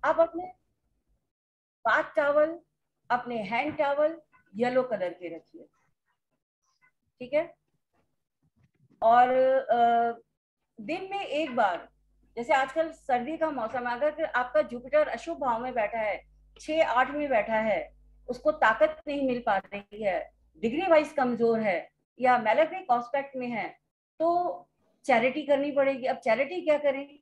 आप अपने bath towel, अपने हैंड टॉवल येलो कलर के रखिए, ठीक है। और दिन में एक बार, जैसे आजकल सर्दी का मौसम है, अगर आपका जुपिटर अशुभ भाव में बैठा है, 6-8 में बैठा है, उसको ताकत नहीं मिल पा रही है, डिग्री वाइज कमजोर है, या मैलेफिक ऑस्पेक्ट में है, तो चैरिटी करनी पड़ेगी। अब चैरिटी क्या करें,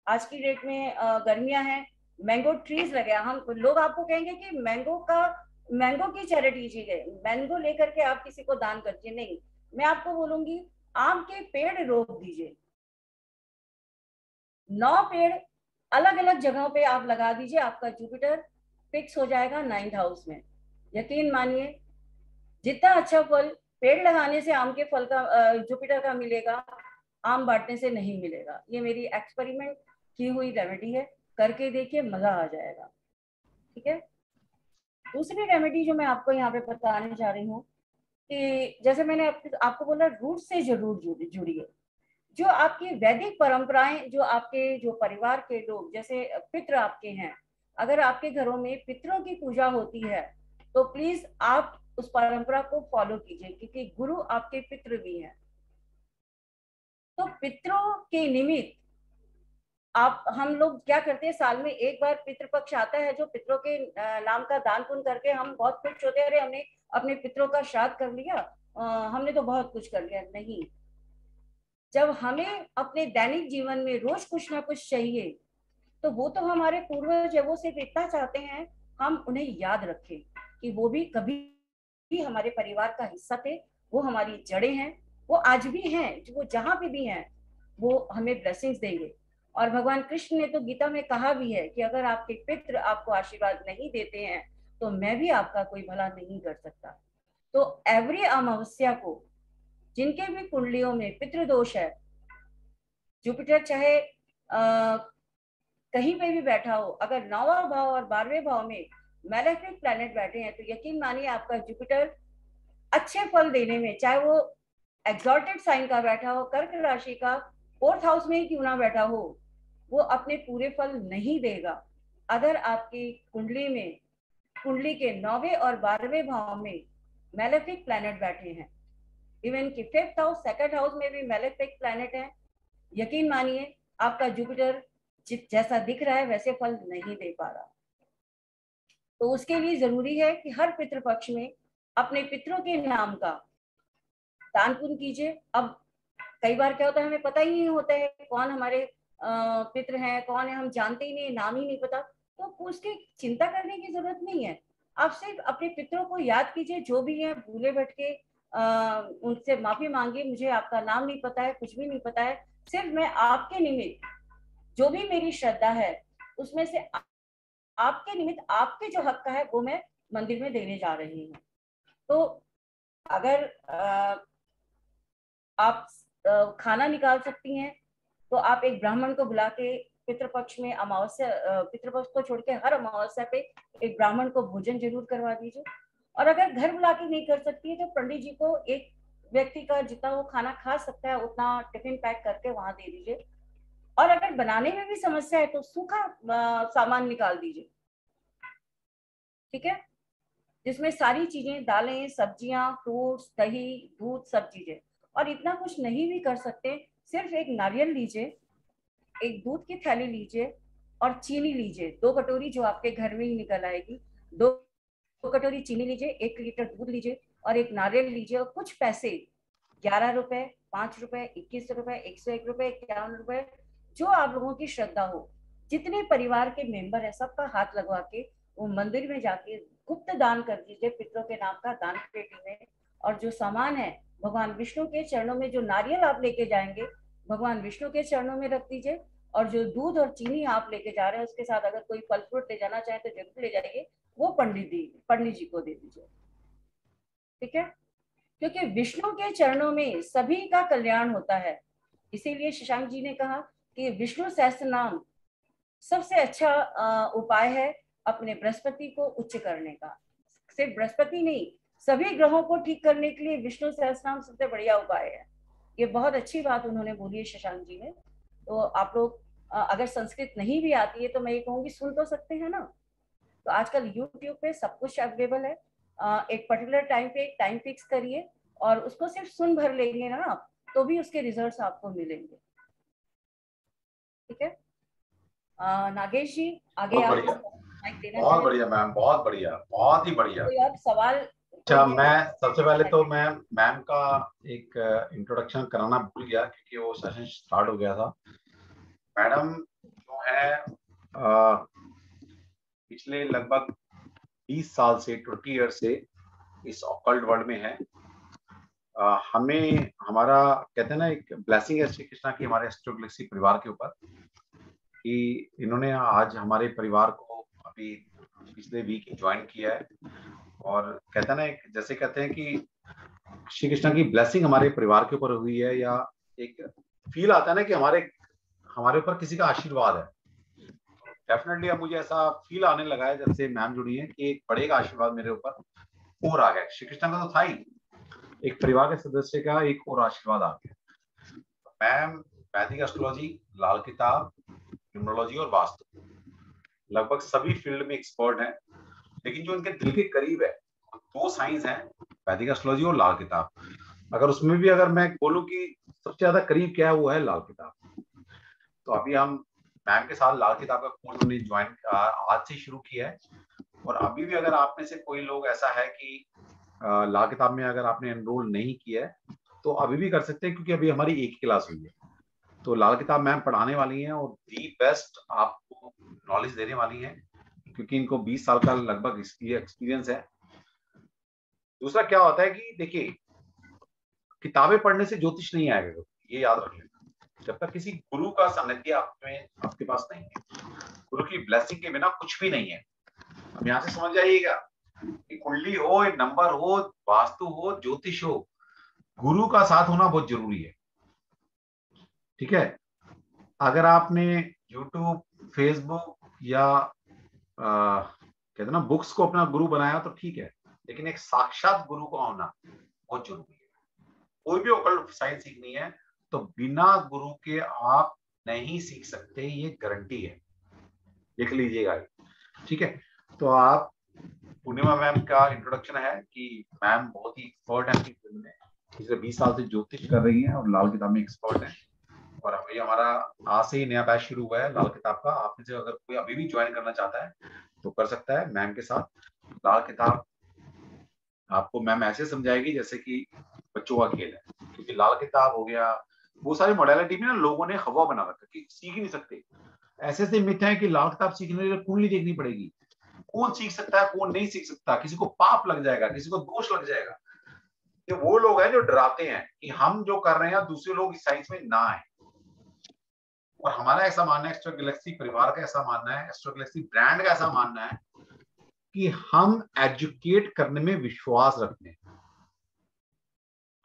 आज की डेट में गर्मियां हैं, मैंगो ट्रीज लगे, हम लोग आपको कहेंगे कि मैंगो की चैरिटी कीजिए, मैंगो लेकर के आप किसी को दान करके नहीं, मैं आपको बोलूंगी आम के पेड़ रोप दीजिए, 9 पेड़ अलग अलग जगहों पे आप लगा दीजिए, आपका जुपिटर फिक्स हो जाएगा 9th हाउस में। यकीन मानिए, जितना अच्छा फल पेड़ लगाने से आम के फल का जुपिटर का मिलेगा, आम बांटने से नहीं मिलेगा। ये मेरी एक्सपेरिमेंट की हुई रेमेडी है, करके देखिए, मजा आ जाएगा, ठीक है। दूसरी रेमेडी जो मैं आपको यहाँ पे बताने जा रही हूँ कि जैसे मैंने आपको बोला, रूट से जरूर जुड़िए। जो आपकी वैदिक परंपराएं, जो आपके जो परिवार के लोग, जैसे पितृ आपके हैं, अगर आपके घरों में पितरों की पूजा होती है, तो प्लीज आप उस परंपरा को फॉलो कीजिए, क्योंकि गुरु आपके पितृ भी हैं। तो पितरों के निमित्त आप, हम लोग क्या करते हैं, साल में एक बार पितृपक्ष आता है, जो पितरों के नाम का दान पुण्य करके हम बहुत खुश होते हैं, अरे हमने अपने पितरों का श्राद्ध कर लिया, हमने तो बहुत कुछ कर लिया। नहीं, जब हमें अपने दैनिक जीवन में रोज कुछ ना कुछ चाहिए, तो वो तो हमारे पूर्वज है, वो सिर्फ इतना चाहते हैं हम उन्हें याद रखें कि वो भी कभी भी हमारे परिवार का हिस्सा थे, वो हमारी जड़ें हैं, वो आज भी हैं, वो जहां पे भी हैं वो हमें ब्लेसिंग्स देंगे। और भगवान कृष्ण ने तो गीता में कहा भी है कि अगर आपके पितृ आपको आशीर्वाद नहीं देते हैं, तो मैं भी आपका कोई भला नहीं कर सकता। तो एवरी अमावस्या को, जिनके भी कुंडलियों में पितृदोष है, जुपिटर चाहे कहीं पे भी बैठा हो, अगर 9वां भाव और 12वें भाव में मैलेफिक प्लैनेट बैठे हैं, तो यकीन मानिए आपका जुपिटर अच्छे फल देने में, चाहे वो एग्जॉल्टेड साइन का बैठा हो, कर्क राशि का 4th हाउस में ही क्यों ना बैठा हो, वो अपने पूरे फल नहीं देगा। अगर आपकी कुंडली में, कुंडली के 9वें और 12वें भाव में मैलेफिक प्लैनेट बैठे हैं, इवन की 5th हाउस, 2nd हाउस में भी मैलेफिक प्लैनेट है, यकीन मानिए आपका जुपिटर जैसा दिख रहा है वैसे फल नहीं दे पा रहा। तो उसके लिए जरूरी है कि हर पितृपक्ष में अपने पितरों के नाम का दान पुण्य कीजिए। अब कई बार क्या होता है, हमें पता ही नहीं होता है कौन हमारे पितृ हैं, कौन है, हम जानते ही नहीं, नाम ही नहीं पता, तो उसकी चिंता करने की जरूरत नहीं है। आप सिर्फ अपने पितरों को याद कीजिए, जो भी है भूले भटके, उनसे माफी मांगिए, मुझे आपका नाम नहीं पता है, कुछ भी नहीं पता है, सिर्फ मैं आपके निमित्त जो भी मेरी श्रद्धा है, उसमें से आपके निमित्त आपके जो हक का है वो मैं मंदिर में देने जा रही हूँ। तो अगर आप खाना निकाल सकती हैं, तो आप एक ब्राह्मण को बुला के पितृपक्ष में, अमावस्या पितृपक्ष को छोड़ के हर अमावस्या पे एक ब्राह्मण को भोजन जरूर करवा दीजिए। और अगर घर बुला के नहीं कर सकती है, तो पंडित जी को एक व्यक्ति का जितना वो खाना खा सकता है उतना टिफिन पैक करके वहां दे दीजिए। और अगर बनाने में भी समस्या है, तो सूखा सामान निकाल दीजिए, ठीक है, जिसमें सारी चीजें, दालें, सब्जियां, फ्रूट्स, दही, दूध, सब चीजें। और इतना कुछ नहीं भी कर सकते, सिर्फ एक नारियल लीजिए, एक दूध की थैली लीजिए, और चीनी लीजिए 2 कटोरी, जो आपके घर में ही निकल आएगी। 2 कटोरी चीनी लीजिए, 1 लीटर दूध लीजिए, और एक नारियल लीजिए, और कुछ पैसे, 11 रुपए, 5 रुपए, 21 रुपए, 101 रुपए, 51 रुपए, जो आप लोगों की श्रद्धा हो, जितने परिवार के मेंबर है, सबका हाथ लगवा के वो मंदिर में जाके गुप्त दान कर दीजिए, पितरों के नाम का दान पेटी में। और जो सामान है, भगवान विष्णु के चरणों में, जो नारियल आप लेके जाएंगे, भगवान विष्णु के चरणों में रख दीजिए। और जो दूध और चीनी आप लेके जा रहे हैं, उसके साथ अगर कोई फल फ्रूट ले जाना चाहे तो जरूर ले जाइए, वो पंडित जी को दे दीजिए, ठीक है। क्योंकि विष्णु के चरणों में सभी का कल्याण होता है। इसीलिए शशांक जी ने कहा कि विष्णु सहस्त्र नाम सबसे अच्छा उपाय है अपने बृहस्पति को उच्च करने का। सिर्फ बृहस्पति नहीं, सभी ग्रहों को ठीक करने के लिए विष्णु सहस्त्रनाम सबसे बढ़िया उपाय है। ये बहुत अच्छी बात उन्होंने बोली है शशांक जी ने। तो आप लोग अगर संस्कृत नहीं भी आती है तो मैं ये कहूँगी सुन तो सकते हैं ना। तो आजकल यूट्यूब पे सब कुछ अवेलेबल है। एक पर्टिकुलर टाइम पे एक टाइम फिक्स करिए और उसको सिर्फ सुन भर लेंगे ना आप, तो भी उसके रिजल्ट्स आपको मिलेंगे। ठीक है। नागेश जी, आगे बहुत आप बढ़िया, माइक देना बहुत चाहें बढ़िया मैम, बहुत बढ़िया, बहुत ही बढ़िया। कोई और सवाल? अच्छा, कोई मैं सबसे पहले तो मैं मैम का एक इंट्रोडक्शन कराना भूल गया क्योंकि वो सेशन स्टार्ट हो गया था। मैडम जो है पिछले लगभग 20 साल से 20 ईयर से इस ऑकल्ट वर्ल्ड में है। हमें हमारा कहते हैं ना एक ब्लेसिंग है श्री कृष्णा की हमारे एस्ट्रो गैलेक्सी परिवार के ऊपर कि इन्होंने आज हमारे परिवार को अभी पिछले वीक ज्वाइन किया है। और कहते हैं ना एक जैसे कहते हैं कि श्री कृष्णा की ब्लेसिंग हमारे परिवार के ऊपर हुई है, या एक फील आता है ना कि हमारे हमारे ऊपर किसी का आशीर्वाद है। डेफिनेटली अब मुझे ऐसा फील आने लगा है जब से मैम जुड़ी है कि एक बड़े का आशीर्वाद मेरे ऊपर और आ गया। श्री कृष्णा का तो था ही, एक परिवार के सदस्य का एक और आशीर्वाद आ गया। मैम वैदिक एस्ट्रोलॉजी, लाल किताब, न्यूमरोलॉजी और वास्तु लगभग सभी फील्ड में एक्सपर्ट हैं, लेकिन जो उनके दिल के करीब है दो साइंस हैं, वैदिक एस्ट्रोलॉजी और लाल किताब। अगर उसमें भी अगर मैं बोलूं कि सबसे ज्यादा करीब क्या है वो है लाल किताब। तो अभी हम मैम के साथ लाल किताब का कोर्स हमने ज्वाइन आज से शुरू किया है। और अभी भी अगर आप में से कोई लोग ऐसा है कि लाल किताब में अगर आपने एनरोल नहीं किया है तो अभी भी कर सकते हैं, क्योंकि अभी हमारी एक ही क्लास हुई है। तो लाल किताब मैम पढ़ाने वाली हैं और दी बेस्ट आपको नॉलेज देने वाली हैं, क्योंकि इनको 20 साल का लगभग एक्सपीरियंस है। दूसरा क्या होता है कि देखिए, किताबें पढ़ने से ज्योतिष नहीं आएगा, ये याद रख लेना। जब तक किसी गुरु का सानिध्य आपके पास नहीं है, गुरु की ब्लेसिंग के बिना कुछ भी नहीं है। अब यहाँ से समझ जाइएगा कि कुंडली हो, नंबर हो, वास्तु हो, ज्योतिष हो, गुरु का साथ होना बहुत जरूरी है। ठीक है। अगर आपने यूट्यूब, फेसबुक या कहते ना बुक्स को अपना गुरु बनाया तो ठीक है, लेकिन एक साक्षात गुरु का होना बहुत जरूरी है। कोई भी ओकल्ट साइंस सीखनी है तो बिना गुरु के आप नहीं सीख सकते, ये गारंटी है, लिख लीजिएगा। ठीक है। तो आप पूर्णिमा मैम का इंट्रोडक्शन है कि मैम बहुत ही एक्सपर्ट है अपनी फील्ड में, पिछले 20 साल से ज्योतिष कर रही हैं और लाल किताब में एक्सपर्ट है। और अभी हमारा आज से ही नया बैच शुरू हुआ है लाल किताब का। आप में से अगर कोई अभी भी ज्वाइन करना चाहता है तो कर सकता है मैम के साथ। लाल किताब आपको मैम ऐसे समझाएगी जैसे कि बच्चों का खेल है, क्योंकि लाल किताब हो गया, वो सारी मॉडलिटी में ना लोगों ने हवा बना रखा कि सीख ही नहीं सकते। ऐसे ऐसे मिथ है कि लाल किताब सीखने के लिए कुंडली देखनी पड़ेगी। कौन सीख सकता है, कौन नहीं सीख सकता, किसी को पाप लग जाएगा, किसी को दोष लग जाएगा। ये वो लोग हैं जो डराते हैं कि हम जो कर रहे हैं दूसरे लोग इस साइंस में ना आए। और हमारा ऐसा मानना है, एस्ट्रो गैलेक्सी परिवार का ऐसा मानना है, एस्ट्रो गैलेक्सी ब्रांड का ऐसा मानना है कि हम एजुकेट करने में विश्वास रखते हैं।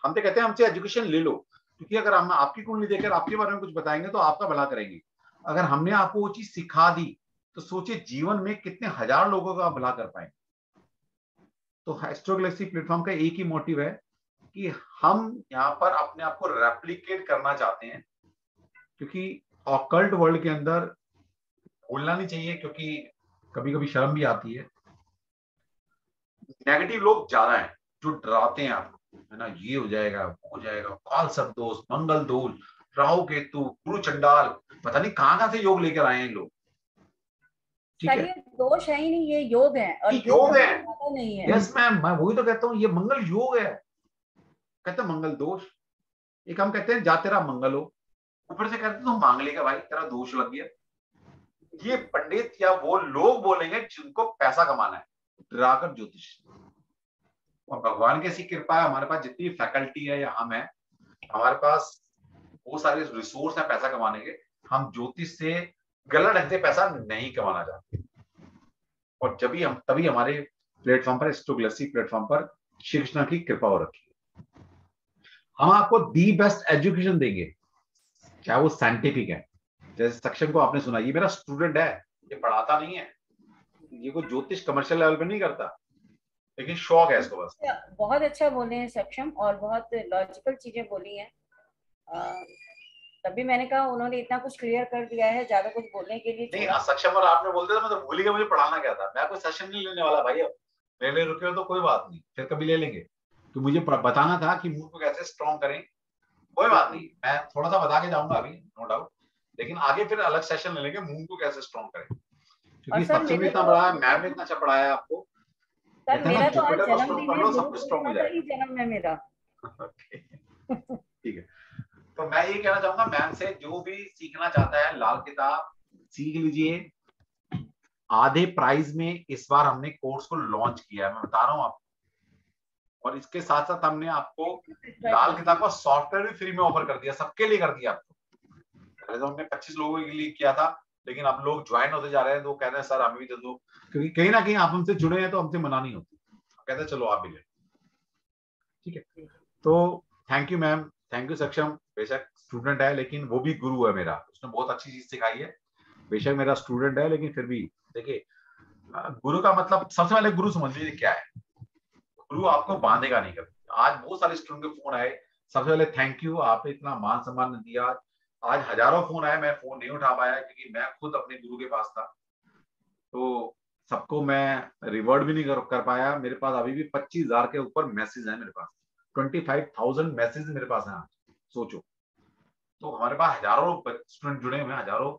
हम तो कहते हैं हमसे एजुकेशन ले लो, क्योंकि अगर हम आपकी कुंडली देखकर आपके बारे में कुछ बताएंगे तो आपका भला करेंगे। अगर हमने आपको वो चीज सिखा दी तो सोचिए जीवन में कितने हजार लोगों का भला कर पाएंगे। तो एस्ट्रो गैलेक्सी प्लेटफॉर्म का एक ही मोटिव है कि हम यहाँ पर अपने आप को रेप्लिकेट करना चाहते हैं, क्योंकि ऑकल्ट वर्ल्ड के अंदर भूलना नहीं चाहिए, क्योंकि कभी कभी शर्म भी आती है। नेगेटिव लोग ज्यादा हैं जो डराते हैं आपको, है ना, ये हो जाएगा, वो हो जाएगा, काल सर्पदोष, मंगल दोष, राहु केतु, गुरु चंडाल, पता नहीं कहां कहां से योग लेकर आए हैं लोग। ठीक सर है। ये दोष है ही नहीं, ये योग है, और ये योग योग है। कभी ज्यादा नहीं है। यस मैम, मैं वही तो कहता हूँ, ये मंगल योग है। कहते हैं मंगल दोष, एक हम कहते हैं जा तेरा मंगल हो, ऊपर से कहते हैं तू मांग लेगा भाई, तेरा दोष लग गया। ये पंडित या वो लोग बोलेंगे जिनको पैसा कमाना है, डराकर ज्योतिष। और भगवान की ऐसी कृपा है, हमारे पास जितनी फैकल्टी है या हम है, हमारे पास वो सारे रिसोर्स है पैसा कमाने के। हम ज्योतिष से गलत ढंग से पैसा नहीं कमाना चाहते। और जब भी हम तभी हमारे प्लेटफॉर्म पर, एस्ट्रो गैलेक्सी प्लेटफॉर्म पर श्री कृष्ण की कृपा हो रखी है। हम आपको दी बेस्ट एजुकेशन देंगे, चाहे वो साइंटिफिक है। जैसे सक्षम को आपने सुना, ये मेरा स्टूडेंट है, ये पढ़ाता नहीं है, ये कोई ज्योतिष कमर्शियल लेवल पे नहीं करता, लेकिन शौक है इसको बस। बहुत अच्छा बोले हैं सक्षम, और बहुत लॉजिकल चीजें बोली हैं। तभी मैंने कहा उन्होंने इतना कुछ क्लियर कर दिया है, ज्यादा कुछ बोलने के लिए नहीं छोड़ा। सक्षम और आपने बोलते थे, मैं तो भूल ही गया मुझे पढ़ाना क्या था। मैं कोई सेशन नहीं लेने वाला भाई, अब मेरे लिए रुके हो तो कोई बात नहीं, फिर कभी ले लेंगे। तो मुझे बताना था कि मूड को कैसे स्ट्रॉन्ग करें, कोई जी बात नहीं, मैं थोड़ा सा बता के जाऊंगा अभी, नो डाउट। लेकिन आगे फिर अलग सेशन ले लेंगे मूड को कैसे स्ट्रॉन्ग करें, और क्योंकि सर सक्षम भी मेरा इतना तो बड़ा है, मैम ने इतना अच्छा पढ़ाया है आपको। सर कहते हैं ना मेरा तो आज जुपिटर को स्ट्रॉन्ग जन्मदिन कर है, लो सब गुरु कुछ स्ट्रॉन्ग हो कृष्णा का जाएगा। ही जन्म है मेरा। Okay, ठीक है। तो मैं ये कहना चाहूंगा मैम से, जो भी सीखना चाहता है लाल किताब सीख लीजिए। आधे प्राइस में इस बार हमने कोर्स को लॉन्च किया है, मैं बता रहा हूँ आपको। और इसके साथ साथ हमने आपको लाल किताब का सॉफ्टवेयर भी फ्री में ऑफर कर दिया, सबके लिए कर दिया आपको। पहले तो हमने 25 लोगों के लिए किया था, लेकिन अब लोग ज्वाइन होते जा रहे हैं तो कह रहे हैं सर हमें भी दे दो, क्योंकि कहीं ना कहीं आप हमसे जुड़े हैं तो हमसे मना नहीं होती, कहते हैं चलो आप भी ले। ठीक है, तो thank you ma'am, thank you सक्षम। बेशक स्टूडेंट है लेकिन वो भी गुरु है मेरा, उसने बहुत अच्छी चीज सिखाई है। बेशक मेरा स्टूडेंट है लेकिन फिर भी देखिए, गुरु का मतलब सबसे पहले गुरु समझ लीजिए क्या है। गुरु आपको बांधेगा नहीं कभी। आज बहुत सारे स्टूडेंट के फोन आए, सबसे पहले थैंक यू, आपने इतना मान सम्मान दिया। आज हजारों फोन आए, मैं फोन नहीं उठा पाया क्योंकि मैं खुद अपने गुरु के पास था, तो सबको मैं रिवर्ट भी नहीं कर पाया। मेरे पास अभी भी 25,000 के ऊपर मैसेज है, मेरे पास 25,000 मैसेज मेरे पास है आज, सोचो। तो हमारे पास हजारों स्टूडेंट जुड़े हुए हैं, हजारों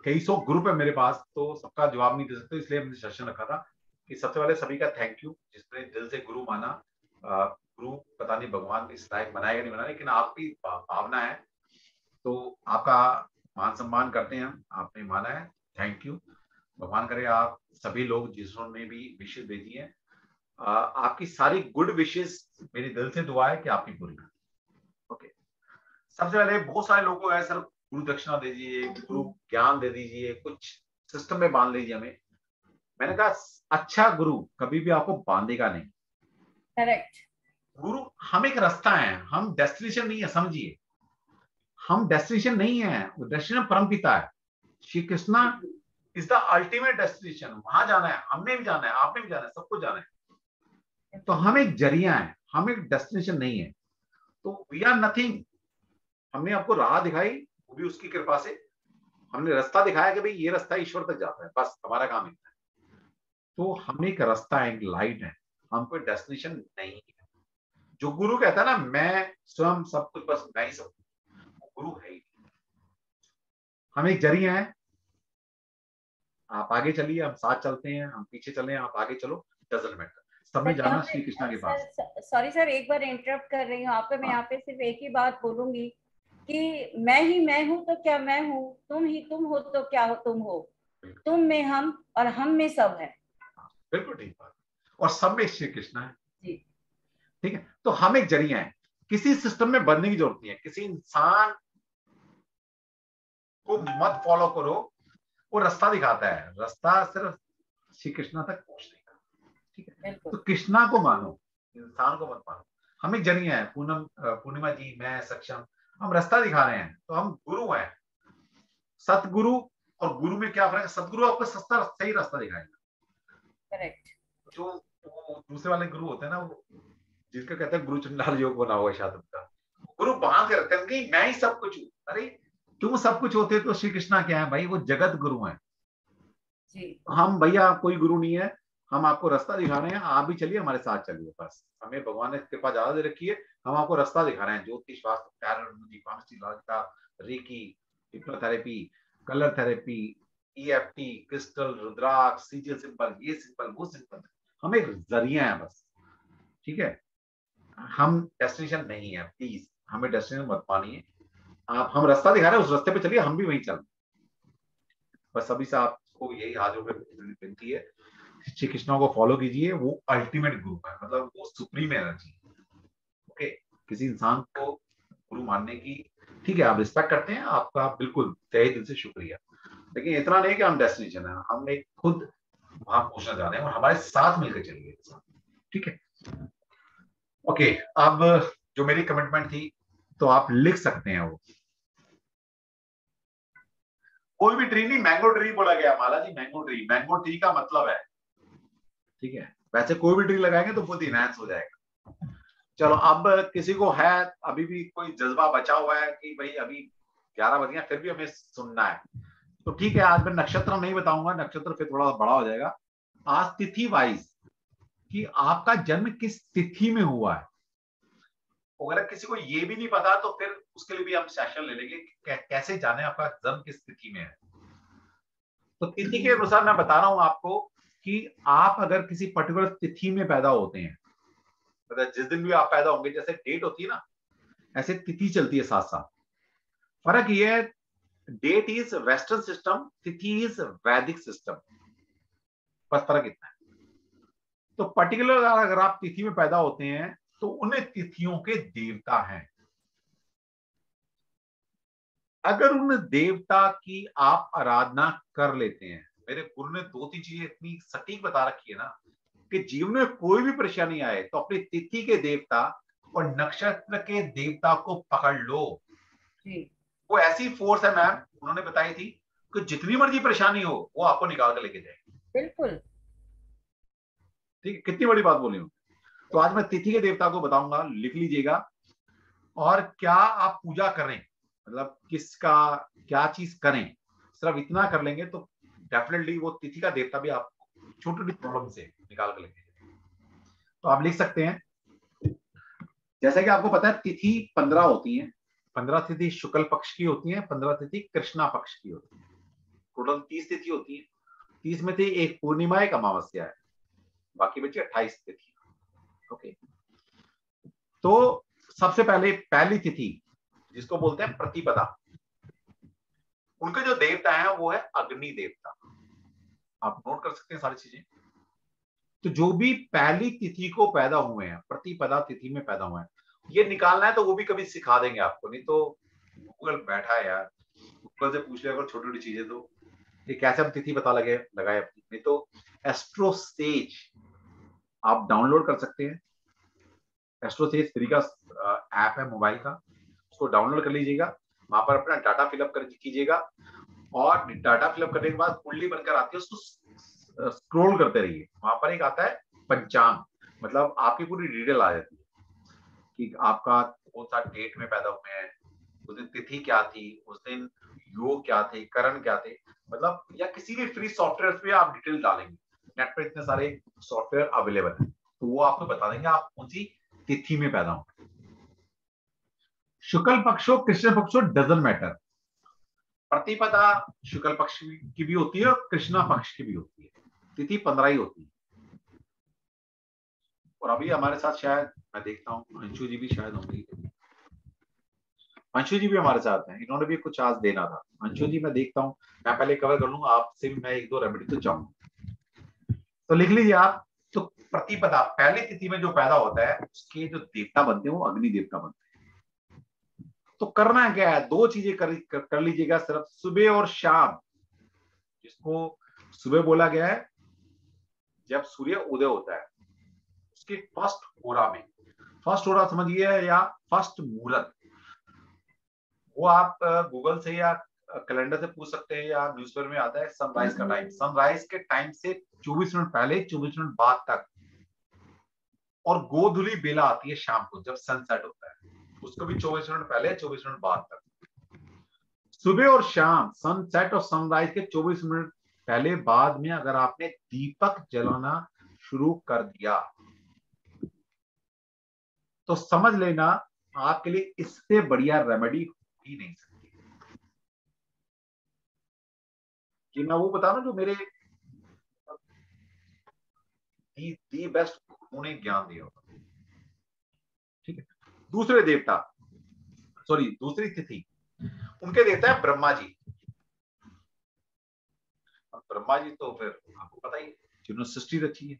कई सौ ग्रुप है मेरे पास, तो सबका जवाब नहीं दे सकते, इसलिए हमने सेशन रखा था कि सबसे पहले सभी का थैंक यू जिसने दिल से गुरु माना। गुरु पता नहीं भगवान इस लायक बनाएगा नहीं बना, लेकिन आपकी भावना है तो आपका मान सम्मान करते हैं हम, आपने माना है, थैंक यू। भगवान करे आप सभी लोग जिन्होंने भी विशेष भेजी है, आपकी सारी गुड विशेष मेरी दिल से दुआ है कि आपकी पूरी हो। ओके, सबसे पहले बहुत सारे लोगों को है सर गुरु दक्षिणा दे दीजिए, गुरु ज्ञान दे दीजिए, कुछ सिस्टम में बांध लीजिए हमें। मैंने कहा अच्छा गुरु कभी भी आपको बांधेगा नहीं। करेक्ट। गुरु हम एक रास्ता है, हम डेस्टिनेशन नहीं है, समझिए। हम डेस्टिनेशन नहीं है, वो डेस्टिनेशन परमपिता है। Shri Krishna is the ultimate destination, वहां जाना है, हमने भी जाना है, आपने भी जाना है, सबको जाना है। तो हम एक जरिया है, हम एक डेस्टिनेशन नहीं है। तो वी आर नथिंग। हमने आपको राह दिखाई, वो भी उसकी कृपा से। हमने रास्ता दिखाया कि भाई ये रास्ता ईश्वर तक जाता है, बस हमारा काम इतना है। तो हम एक रास्ता है, एक लाइट है, हम कोई डेस्टिनेशन नहीं है। जो गुरु कहता है ना मैं स्वयं सब कुछ, बस मैं ही सब कुछ, वो गुरु है ही। हम एक जरिया है, आप आगे चलिए, हम साथ चलते हैं, हम पीछे चले, आप आगे चलो, डजंट मैटर, सब में सर यहाँ जाना श्री कृष्णा पे के पास। सर सॉरी सर, एक बार इंटरप्ट कर रही हूँ आपका। मैं हाँ यहाँ पे सिर्फ एक ही बात बोलूंगी कि मैं ही मैं हूँ तो क्या मैं हूँ, तुम ही तुम हो तो क्या हो तुम हो, तुम में हम और हम में सब है। बिल्कुल ठीक बात, और सब में श्री कृष्णा है। जी ठीक है, तो हम एक जरिया है, किसी सिस्टम में बनने की जरूरत नहीं है, किसी इंसान को मत फॉलो करो, वो रास्ता दिखाता है, रास्ता सिर्फ श्री कृष्णा तक पहुंचने का। ठीक है, बिल्कुल। तो कृष्णा को मानो, इंसान को मत मानो। हम एक जरिया है, पूनम पूर्णिमा जी, मैं सक्षम, हम रास्ता दिखा रहे हैं, तो हम गुरु हैं। सतगुरु और गुरु में क्या फर्क है? सतगुरु आपको सस्ता सही रास्ता दिखाएगा। करेक्ट। जो वो दूसरे वाले गुरु होते हैं ना, वो जिसका कहते हैं गुरु चंडाल योग बना हुआ है शायद उनका, गुरु बांध के रखते हैं कि मैं ही सब कुछ हूँ। अरे तुम सब कुछ होते तो श्री कृष्णा क्या है भाई, वो जगत गुरु है। जी हम भैया कोई गुरु नहीं है, हम आपको रास्ता दिखा रहे हैं, आप भी चलिए हमारे साथ चलिए, बस हमें भगवान ने कृपा ज्यादा दे रखी है, हम आपको रास्ता दिखा रहे हैं। ज्योतिष शास्त्र, tarot, reiki, hypnotherapy, colour therapy, EFT, crystal, rudraksha, सीजल सिंपल, ये सिंपल वो सिंपल, हम एक जरिया है बस। ठीक है, हम डेस्टिनेशन नहीं है, प्लीज हमें डेस्टिनेशन मत मानिए। आप हम रास्ता दिखा रहे हैं, उस रास्ते पे चलिए, हम भी वहीं चल। बस सभी से आपको यही हाथ जोड़ विनती है, श्री कृष्णा को फॉलो कीजिए, वो अल्टीमेट गुरु है, मतलब वो सुप्रीम एनर्जी। ओके, किसी इंसान को गुरु मानने की, ठीक है आप रिस्पेक्ट करते हैं, आपका बिल्कुल तहे दिल से शुक्रिया, लेकिन इतना नहीं कि हम डेस्टिनेशन है, हम एक खुद वहां पहुंचना चाह रहे हैं और हमारे साथ मिलकर चलिए। ठीक है, ओके। अब जो मेरी कमिटमेंट थी, तो आप लिख सकते हैं वो, कोई भी ट्री नहीं, मैंगो ट्री बोला गया माला जी, मैंगो ट्री, मैंगो ट्री का मतलब है, ठीक है, वैसे कोई भी ट्री लगाएंगे तो खुद इनहैंस हो जाएगा। चलो अब किसी को है अभी भी कोई जज्बा बचा हुआ है कि भाई अभी 11 बज गया फिर भी हमें सुनना है, तो ठीक है, आज मैं नक्षत्र नहीं बताऊंगा, नक्षत्र फिर थोड़ा बड़ा हो जाएगा। आज तिथि वाइज कि आपका जन्म किस तिथि में हुआ है। अगर किसी को ये भी नहीं पता तो फिर उसके लिए भी हम सेशन ले लेंगे कि कैसे जाने आपका जन्म किस तिथि में है। तो तिथि के अनुसार मैं बता रहा हूं आपको कि आप अगर किसी पर्टिकुलर तिथि में पैदा होते हैं, मतलब जिस दिन भी आप पैदा होंगे, जैसे डेट होती है ना, ऐसे तिथि चलती है साथ साथ। फर्क ये है, डेट इज वेस्टर्न सिस्टम, तिथि इज वैदिक सिस्टम, बस फर्क इतना है। तो पर्टिकुलर अगर आप तिथि में पैदा होते हैं तो उन तिथियों के देवता हैं। अगर उन देवता की आप आराधना कर लेते हैं, मेरे गुरु ने 2-3 चीजें इतनी सटीक बता रखी है ना कि जीवन में कोई भी परेशानी आए तो अपनी तिथि के देवता और नक्षत्र के देवता को पकड़ लो। जी वो ऐसी फोर्स है मैम, उन्होंने बताई थी कि जितनी मर्जी परेशानी हो वो आपको निकाल कर लेके जाएगी। बिल्कुल। ठीक है, कितनी बड़ी बात बोली हूँ। तो आज मैं तिथि के देवता को बताऊंगा, लिख लीजिएगा। और क्या आप पूजा करें, मतलब किसका क्या चीज करें, सिर्फ इतना कर लेंगे तो डेफिनेटली वो तिथि का देवता भी आपको छोटी छोटी प्रॉब्लम से निकाल कर लेंगे। तो आप लिख सकते हैं, जैसे कि आपको पता है तिथि 15 होती है। 15 तिथि शुक्ल पक्ष की होती है, 15 तिथि कृष्णा पक्ष की होती है। टोटल 30 तिथि होती है। 30 में से एक पूर्णिमा एक अमावस्या है, बाकी बची 28 तिथि। ओके, तो सबसे पहले पहली तिथि जिसको बोलते हैं प्रतिपदा, उनके जो देवता है वो है अग्नि देवता। आप नोट कर सकते हैं सारी चीजें। तो जो भी पहली तिथि को पैदा हुए हैं, प्रतिपदा तिथि में पैदा हुए हैं, ये निकालना है तो वो भी कभी सिखा देंगे आपको, नहीं तो गूगल बैठा है यार, गूगल से पूछ लिया अगर छोटी छोटी चीजें तो ये कैसे हम तिथि पता लगाए अपनी। नहीं तो एस्ट्रोसेज आप डाउनलोड कर सकते हैं। एस्ट्रोसेज फ्री का ऐप है मोबाइल का, उसको डाउनलोड कर लीजिएगा। वहां पर अपना डाटा फिलअप कर कीजिएगा और डाटा फिलअप करने के बाद कुंडली बनकर आती है, उसको स्क्रॉल करते रहिए। वहां पर एक आता है पंचांग, मतलब आपकी पूरी डिटेल आ जाती है कि आपका कौन सा डेट में पैदा हुए हैं, उस दिन तिथि क्या थी, उस दिन योग क्या थे, करण क्या थे, मतलब या किसी भी फ्री सॉफ्टवेयर पे आप डिटेल डालेंगे। नेट पे इतने सारे सॉफ्टवेयर अवेलेबल है, तो वो आपको बता देंगे आप कौन सी तिथि में पैदा हो। शुक्ल पक्ष हो कृष्ण पक्ष हो डजंट मैटर। प्रतिपदा शुक्ल पक्ष की भी होती है और कृष्णा पक्ष की भी होती है। तिथि 15 ही होती है। और अभी हमारे साथ शायद मैं देखता हूँ अंशु जी भी शायद होंगी। अंशु जी भी हमारे साथ हैं, इन्होंने भी कुछ आज देना था। अंशु जी मैं देखता हूँ, मैं पहले कवर कर लूंगा, आपसे भी मैं 1-2 रेमेडी तो चाहूंगा। तो लिख लीजिए आप। तो प्रतिपदा पहली तिथि में जो पैदा होता है उसके जो देवता बनते हैं वो अग्नि देवता बनते हैं। तो करना क्या है, 2 चीजें कर लीजिएगा सिर्फ, सुबह और शाम। जिसको सुबह बोला गया है जब सूर्य उदय होता है, उसके फर्स्ट होरा में, फर्स्ट होरा समझिए या फर्स्ट मुहूर्त, वो आप गूगल से या कैलेंडर से पूछ सकते हैं या न्यूज़पेपर में आता है सनराइज का टाइम। सनराइज के टाइम से 24 मिनट पहले 24 मिनट बाद तक। और गोधुली बेला आती है शाम को जब सनसेट होता है, उसको भी 24 मिनट पहले 24 मिनट बाद तक। सुबह और शाम सनसेट और सनराइज के 24 मिनट पहले बाद में अगर आपने दीपक जलाना शुरू कर दिया तो समझ लेना आपके लिए इससे बढ़िया रेमेडी हो ही नहीं सकती। कि मैं वो बता रहा जो मेरे दी बेस्ट उन्हें ज्ञान दिया होगा। ठीक है, दूसरे देवता, सॉरी दूसरी तिथि, उनके देवता है ब्रह्मा जी। अब ब्रह्मा जी तो फिर आपको पता ही है जिन्होंने सृष्टि रची है।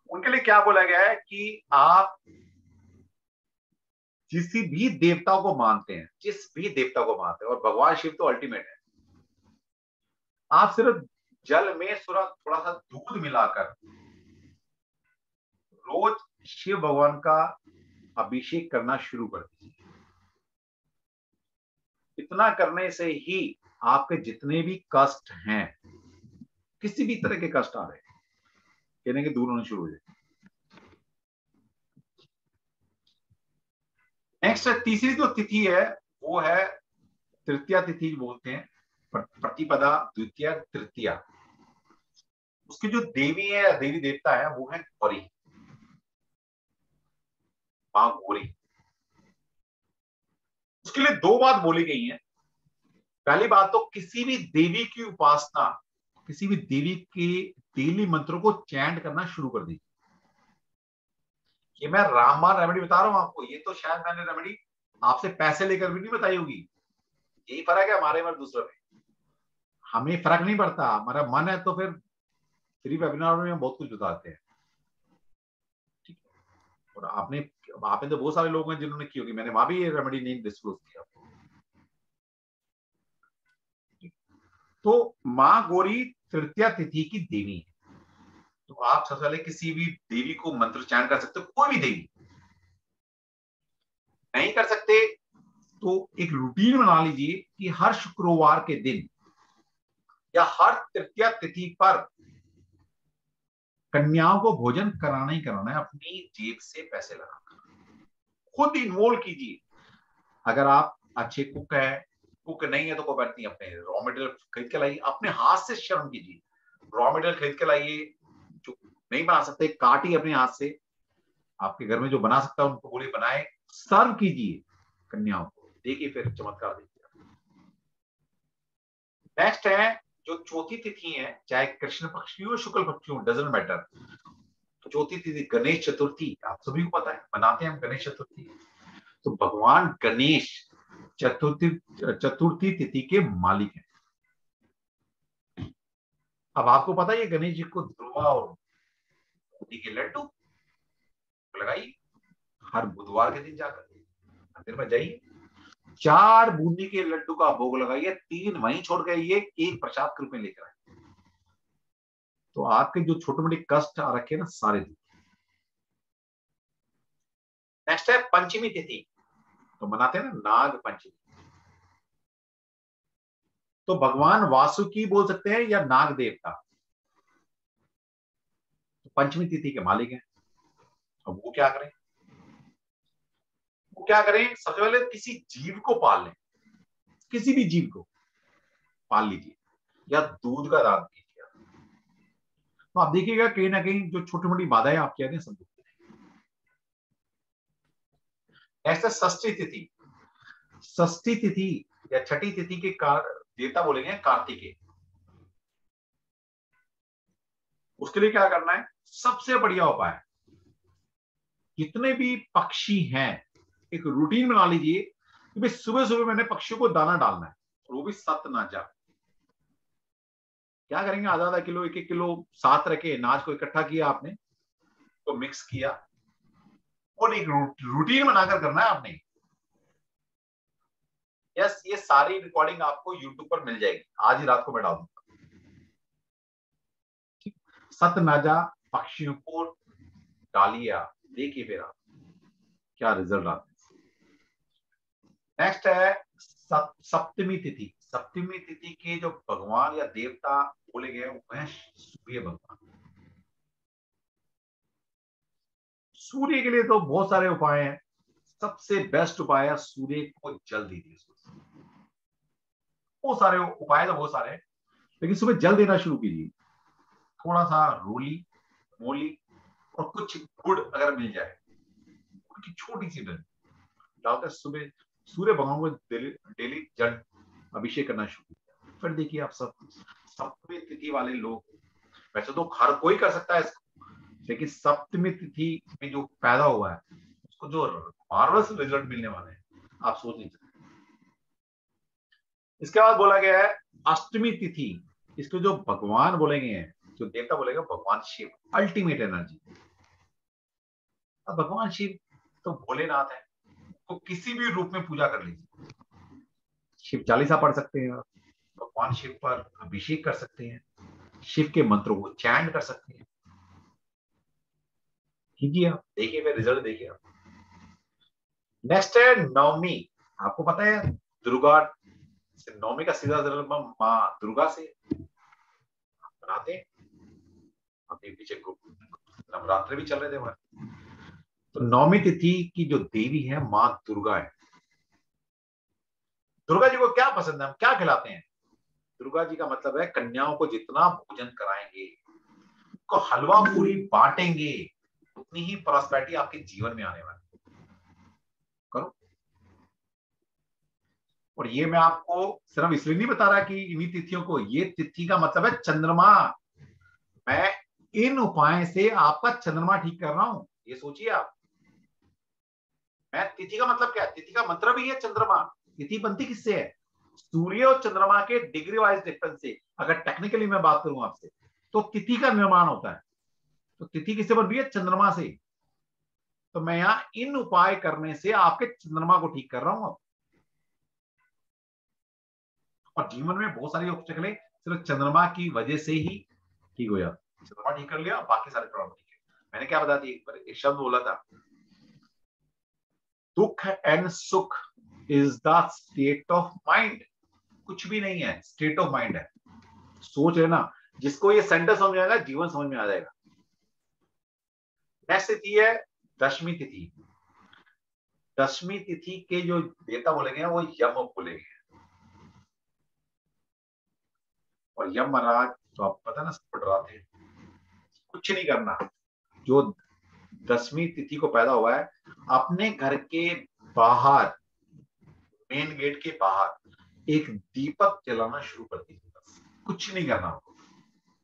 उनके लिए क्या बोला गया है कि आप जिस भी देवता को मानते हैं, जिस भी देवता को मानते हैं, और भगवान शिव तो अल्टीमेट है, आप सिर्फ जल में थोड़ा सा दूध मिलाकर रोज शिव भगवान का अभिषेक करना शुरू कर दीजिए। इतना करने से ही आपके जितने भी कष्ट हैं, किसी भी तरह के कष्ट आ रहे हैं, कहने के दूर होने शुरू हो जाए। नेक्स्ट तीसरी जो तिथि है वो है तृतीया तिथि बोलते हैं, प्रतिपदा, द्वितीया, तृतीया। उसकी जो देवी है, देवी देवता है, वो है गौरी, मां गौरी। उसके लिए दो बात बोली गई है। पहली बात तो किसी भी देवी की उपासना, किसी भी देवी के डेली मंत्रों को चैंट करना शुरू कर दीजिए। ये मैं रामबाण रेमेडी बता रहा हूं आपको, ये तो शायद मैंने रेमेडी आपसे पैसे लेकर भी नहीं बताई होगी। यही फर्क है हमारे और दूसरों में, हमें फर्क नहीं पड़ता, हमारा मन है तो फिर फ्री वेबिनार में बहुत कुछ बताते हैं। ठीक है, और आपने तो बहुत सारे लोग हैं जिन्होंने की होगी, मैंने वहां भी ये रेमेडी नहीं डिस्क्लोज किया। तो मां गौरी तृतीया तिथि की देवी है। तो आप सबसे पहले किसी भी देवी को मंत्र चैन कर सकते हो, कोई भी देवी। नहीं कर सकते तो एक रूटीन बना लीजिए कि हर शुक्रवार के दिन या हर तृतीया तिथि पर कन्याओं को भोजन कराना ही कराना है, अपनी जेब से पैसे लगाकर खुद इन्वॉल्व कीजिए। अगर आप अच्छे कुक है, कुक नहीं है तो कोई बात नहीं, अपने रॉ मटेरियल खरीद के लाइए, अपने हाथ से श्रम कीजिए, रॉ मटेरियल खरीद के लाइए। जो नहीं बना सकते काटिए अपने हाथ से, आपके घर में जो बना सकता है उनको बोलिए बनाए, सर्व कीजिए कन्याओं को, देखिए फिर चमत्कार देखिए। नेक्स्ट है जो चौथी तिथि है, चाहे कृष्ण पक्ष की हो शुक्ल पक्ष की हो, डजंट मैटर। तो चौथी तिथि गणेश चतुर्थी, आप सभी को पता है मनाते हैं हम गणेश चतुर्थी। तो भगवान गणेश चतुर्थी तिथि के मालिक हैं। अब आपको पता है ये गणेश जी को ध्रुवा और बूंदी के लड्डू लगाइए, हर बुधवार के दिन जाकर मंदिर में जाइए, 4 बूंदी के लड्डू का भोग लगाइए, 3 वहीं छोड़ के आइए, एक प्रसाद के रूप में लेकर आइए। तो आपके जो छोटे मोटे कष्ट आ रखे ना सारे दिन। नेक्स्ट है पंचमी तिथि, तो मनाते हैं ना नाग पंचमी। तो भगवान वासुकी बोल सकते हैं या नाग देवता, तो पंचमी तिथि के मालिक हैं। अब वो क्या करें, वो क्या करें, सबसे पहले किसी जीव को पाल लें, किसी भी जीव को पाल लीजिए या दूध का दान कीजिए। तो आप देखिएगा कहीं ना कहीं जो छोटी मोटी बाधाएं आपकी आती हैं सब। नेक्स्ट है षष्ठी तिथि। षष्ठी तिथि या छठी तिथि के देवता बोलेंगे कार्तिकेय। उसके लिए क्या करना है, सबसे बढ़िया उपाय, जितने भी पक्षी हैं एक रूटीन बना लीजिए कि भाई सुबह सुबह मैंने पक्षियों को दाना डालना है, और वो भी सत नाजा। क्या करेंगे, आधा आधा किलो, 1 1 किलो साथ रखे अनाज को इकट्ठा किया आपने, तो मिक्स किया और एक रूटीन बनाकर करना है आपने। यस, ये सारी रिकॉर्डिंग आपको यूट्यूब पर मिल जाएगी, आज ही रात को मैं डाल दूंगा। सतनाजा पक्षियों को डालिए आप, देखिए फिर आप क्या रिजल्ट आते हैं। नेक्स्ट है सप्तमी तिथि। सप्तमी तिथि के जो भगवान या देवता बोले गए वो है सूर्य भगवान। सूर्य के लिए तो बहुत सारे उपाय हैं, सबसे बेस्ट उपाय है सूर्य को जल दीजिए। बहुत सारे उपाय तो बहुत सारे हैं, लेकिन सुबह जल देना शुरू कीजिए, थोड़ा सा रोली मोली और कुछ गुड़ अगर मिल जाए, गुड़ की छोटी सी डालकर सुबह सूर्य भगवान को डेली जल अभिषेक करना शुरू किया। फिर देखिए आप सब सप्तमी तिथि वाले लोग, वैसे तो हर कोई कर सकता है इसको, लेकिन सप्तमी तिथि में जो पैदा हुआ है उसको जो मार्वलस रिजल्ट मिलने वाले हैं आप सोच नहीं सकते। इसके बाद बोला गया है अष्टमी तिथि। इसको जो भगवान बोलेंगे हैं, जो देवता बोलेगा भगवान शिव, अल्टीमेट एनर्जी। अब भगवान शिव तो भोलेनाथ है, तो किसी भी रूप में पूजा कर लीजिए, शिव चालीसा पढ़ सकते हैं, भगवान शिव पर अभिषेक कर सकते हैं, शिव के मंत्रों को चैंट कर सकते हैं। कीजिए आप, देखिए फिर रिजल्ट देखिए आप। नेक्स्ट है नवमी। आपको पता है दुर्गा, नवमी का सीधा संबंध मां दुर्गा से बनाते हैं। अपने पीछे नवरात्र भी चल रहे थे हमारे, तो नौमी तिथि की जो देवी है मां दुर्गा है। दुर्गा जी को क्या पसंद है, हम क्या खिलाते हैं? दुर्गा जी का मतलब है कन्याओं को जितना भोजन कराएंगे, को हलवा पूरी बांटेंगे, उतनी ही प्रॉस्पेरिटी आपके जीवन में आने वाली। करो। और ये मैं आपको सिर्फ इसलिए नहीं बता रहा कि इन्हीं तिथियों को, ये तिथि का मतलब है चंद्रमा। मैं इन उपाय से आपका चंद्रमा ठीक कर रहा हूं, ये सोचिए आप। मैं तिथि का मतलब क्या है? तिथि का मतलब ही है चंद्रमा। तिथि बनती किससे है? सूर्य और चंद्रमा के डिग्री वाइज डिफरेंस से। अगर टेक्निकली मैं बात करूं आपसे, तो तिथि का निर्माण होता है। तो तिथि किससे बन रही है? चंद्रमा से। तो मैं यहां इन उपाय करने से आपके चंद्रमा को ठीक कर रहा हूं। और जीवन में बहुत सारी ऑब्स्टेकलें सिर्फ चंद्रमा की वजह से ही ठीक हो जाती। चंद्रमा ठीक कर लिया, बाकी सारे प्रॉब्लम ठीक है। मैंने क्या बता दी, एक शब्द बोला था, दुख एंड सुख is the state of mind. कुछ भी नहीं है, स्टेट ऑफ माइंड है। सोच लेना, जिसको ये सेंटेंस समझ में आएगा, जीवन समझ में आ जाएगा। नेक्स्ट तिथि है दशमी तिथि। दशमी तिथि के जो देवता बोले गए वो यम बोले गए। और यम महाराज तो आप पता ना, सब डराते हैं। कुछ नहीं करना। जो दसवीं तिथि को पैदा हुआ है, अपने घर के बाहर, मेन गेट के बाहर एक दीपक जलाना शुरू कर दीजिए। बस कुछ नहीं करना।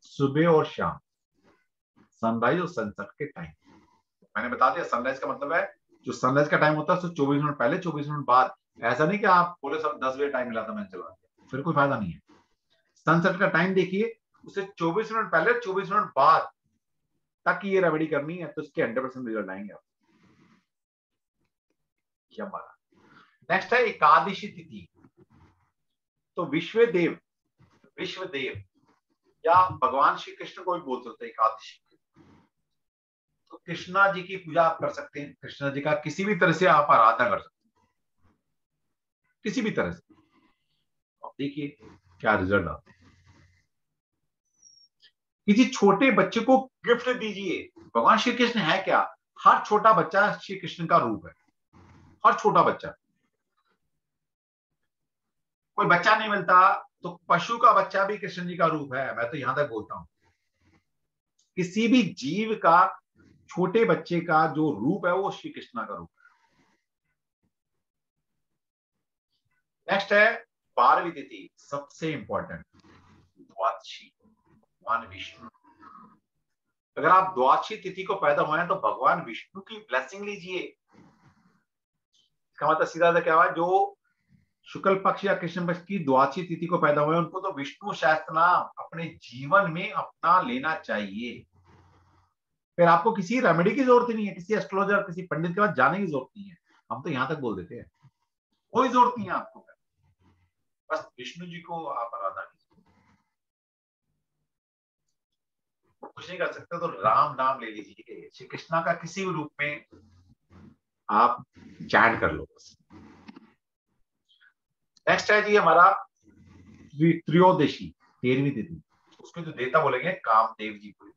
सुबह और शाम, सनराइज और सनसेट के टाइम। मैंने बता दिया, सनराइज का मतलब है जो सनराइज का टाइम होता है उससे 24 मिनट पहले, 24 मिनट बाद। ऐसा नहीं कि आप बोले सब 10 बजे टाइम मिला था मैंने चला दिया, फिर कोई फायदा नहीं है। सनसेट का टाइम देखिए, उसे 24 मिनट पहले, 24 मिनट बाद तक ये रेमेडी करनी है, तो उसके 100% रिजल्ट आएंगे आप। नेक्स्ट है एकादशी तिथि। तो विश्वदेव या भगवान श्री कृष्ण को भी बोल सकते हैं एकादशी। तो कृष्णा जी की पूजा आप कर सकते हैं। कृष्णा जी का किसी भी तरह से आप आराधना कर सकते हैं, किसी भी तरह से। अब देखिए क्या रिजल्ट आता है। किसी छोटे बच्चे को गिफ्ट दीजिए। भगवान श्री कृष्ण है क्या? हर छोटा बच्चा श्री कृष्ण का रूप है। हर छोटा बच्चा। कोई बच्चा नहीं मिलता तो पशु का बच्चा भी कृष्ण जी का रूप है। मैं तो यहां तक बोलता हूं, किसी भी जीव का, छोटे बच्चे का जो रूप है वो श्री कृष्ण का रूप है। नेक्स्ट है 12वीं तिथि, सबसे इंपॉर्टेंट, द्वादशी, भगवान विष्णु। अगर आप द्वादशी तिथि को पैदा हुए हैं तो भगवान विष्णु की ब्लेसिंग लीजिए। इसका मतलब सीधा सा क्या हुआ, जो शुक्ल पक्ष या कृष्ण पक्ष की द्वादशी तिथि को पैदा हुए उनको तो विष्णु शास्त्र नाम अपने जीवन में अपना लेना चाहिए। फिर आपको किसी रेमेडी की जरूरत ही नहीं है, किसी एस्ट्रोलॉजर, किसी पंडित के पास जाने की जरूरत नहीं है। हम तो यहां तक बोल देते हैं, कोई जरूरत नहीं है आपको। बस विष्णु जी को आप आराधना कीजिए। कुछ नहीं कर सकते तो राम नाम ले लीजिए, श्री कृष्णा का किसी भी रूप में आप चैंट कर लो बस। नेक्स्ट है जी हमारा त्रयोदशी, 13वीं तिथि। उसके जो देवता बोलेंगे कामदेव जी को।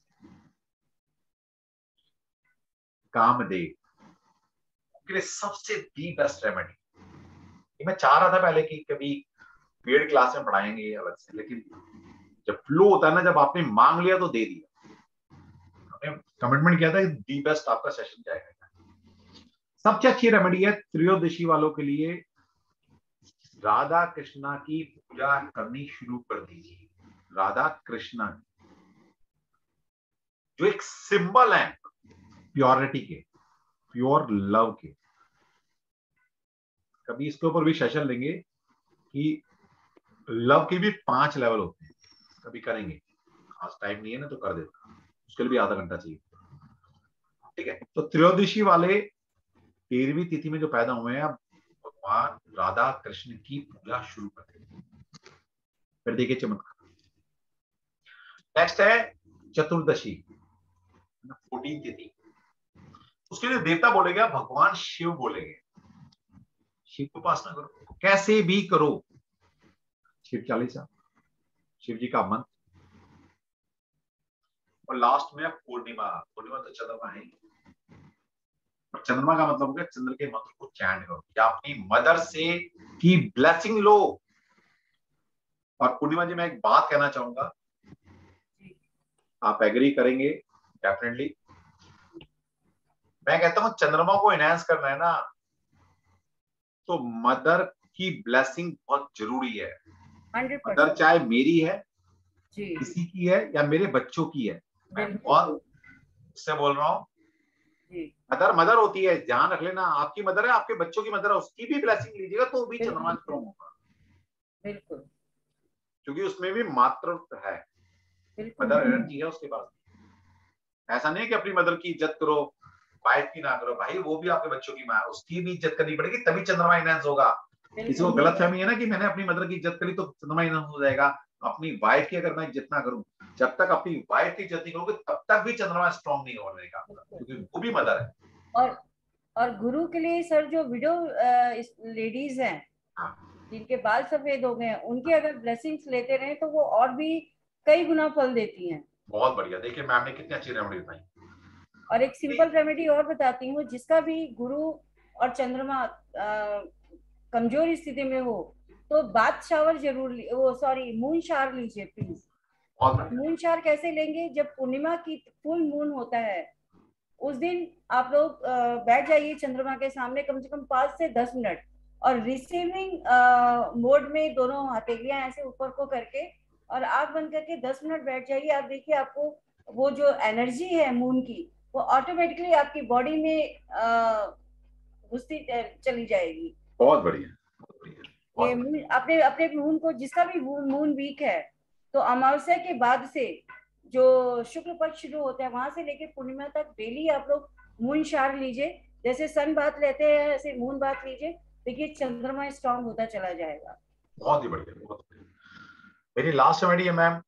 कामदेव के लिए सबसे दी बेस्ट रेमेडी। मैं चाह रहा था पहले कि कभी पेड क्लास में पढ़ाएंगे अलग से, लेकिन जब फ्लो होता है ना, जब आपने मांग लिया तो दे दिया। हमने कमिटमेंट किया था कि दी बेस्ट आपका सेशन जाएगा। सबसे अच्छी रेमेडी है त्रयोदशी वालों के लिए, राधा कृष्णा की पूजा करनी शुरू कर दीजिए। राधा कृष्णा जो एक सिंबल है प्योरिटी के, प्योर लव के। कभी इसके ऊपर भी सेशन लेंगे कि लव के भी 5 लेवल होते हैं, कभी करेंगे। आज टाइम नहीं है ना तो कर देता, उसके लिए भी आधा घंटा चाहिए। ठीक है, तो त्रयोदशी वाले 13वीं तिथि में जो पैदा हुए हैं, भगवान राधा कृष्ण की पूजा शुरू कर देंगे, फिर देखिए चमत्कार। नेक्स्ट है चतुर्दशी, 14वीं तिथि। उसके लिए देवता बोलेगा भगवान शिव बोलेंगे। शिव को उपासना करो, कैसे भी करो। शिव चालीसा, शिव जी का मंत्र। और लास्ट में पूर्णिमा। पूर्णिमा तो चंद्रमा है। और चंद्रमा का मतलब हो गया चंद्र के मंत्र को चैंट करो या अपनी मदर से की ब्लेसिंग लो। और पूर्णिमा जी मैं एक बात कहना चाहूंगा, आप एग्री करेंगे डेफिनेटली। मैं कहता हूं चंद्रमा को एनहांस करना है ना, तो मदर की ब्लेसिंग बहुत जरूरी है। मदर 100%। चाहे मेरी है, जी किसी की है या मेरे बच्चों की है, मैं बिल्कुल। बहुत उससे बोल रहा हूँ। जी मदर मदर होती है, ध्यान रख लेना, आपकी मदर है, आपके बच्चों की मदर है, उसकी भी ब्लेसिंग लीजिएगा तो भी चंद्रमा बिल्कुल स्ट्रॉन्ग होगा, बिल्कुल क्योंकि उसमें भी मातृत्व है, बिल्कुल। मदर एनर्जी है उसके पास। ऐसा नहीं है कि अपनी मदर की इज्जत करो, वाइफ की ना करो, भाई वो भी आपके बच्चों की माँ है, उसकी भी इज्जत करनी पड़ेगी तभी चंद्रमा इनहेंस होगा। किसी को बिल्कुल गलत फहमी है ना कि मैंने अपनी मदर की इज्जत करी तो चंद्रमा इनहेंस हो जाएगा। अपनी वाइफ की अगर मैं इज्जत ना करूं, जब तक अपनी वाइफ की इज्जत नहीं करोगे तब तक भी चंद्रमा स्ट्रॉन्ग नहीं हो जाएगा, बिल्कुल। क्योंकि वो भी मदर है। और और गुरु के लिए सर जो विडो लेडीज हैं हाँ, जिनके बाल सफेद हो गए हैं, उनकी अगर ब्लेसिंग्स लेते रहे तो वो और भी कई गुना फल देती हैं। बहुत बढ़िया, देखिए मैम ने कितनी अच्छी रेमेडी बताई। और एक सिंपल रेमेडी और बताती हूँ, जिसका भी गुरु और चंद्रमा कमजोर स्थिति में हो तो बाथ शावर जरूर वो सॉरी मून शावर लीजिए प्लीज। बहुत और बढ़िया। मून शावर कैसे लेंगे, जब पूर्णिमा की फुल मून होता है उस दिन आप लोग बैठ जाइए चंद्रमा के सामने कम से कम 5 से 10 मिनट, और रिसीविंग मोड में दोनों हथेलियां ऐसे ऊपर को करके और आंख बंद करके 10 मिनट बैठ जाइए। आप देखिए आपको वो जो एनर्जी है मून की वो ऑटोमेटिकली आपकी बॉडी में घुसती चली जाएगी। बहुत बढ़िया, बहुत बढ़िया, ये बहुत बढ़िया। मून अपने अपने मून को, जिसका भी मून वीक है तो अमावस्या के बाद से जो शुक्ल पक्ष शुरू होता है वहां से लेके पूर्णिमा तक डेली आप लोग मून शावर लीजिए। जैसे सन बाथ लेते हैं ऐसे मून बाथ लीजिए, देखिए चंद्रमा स्ट्रांग होता चला जाएगा। बहुत ही बढ़िया, बहुत बढ़िया। मेरी लास्ट रेमेडी है मैम,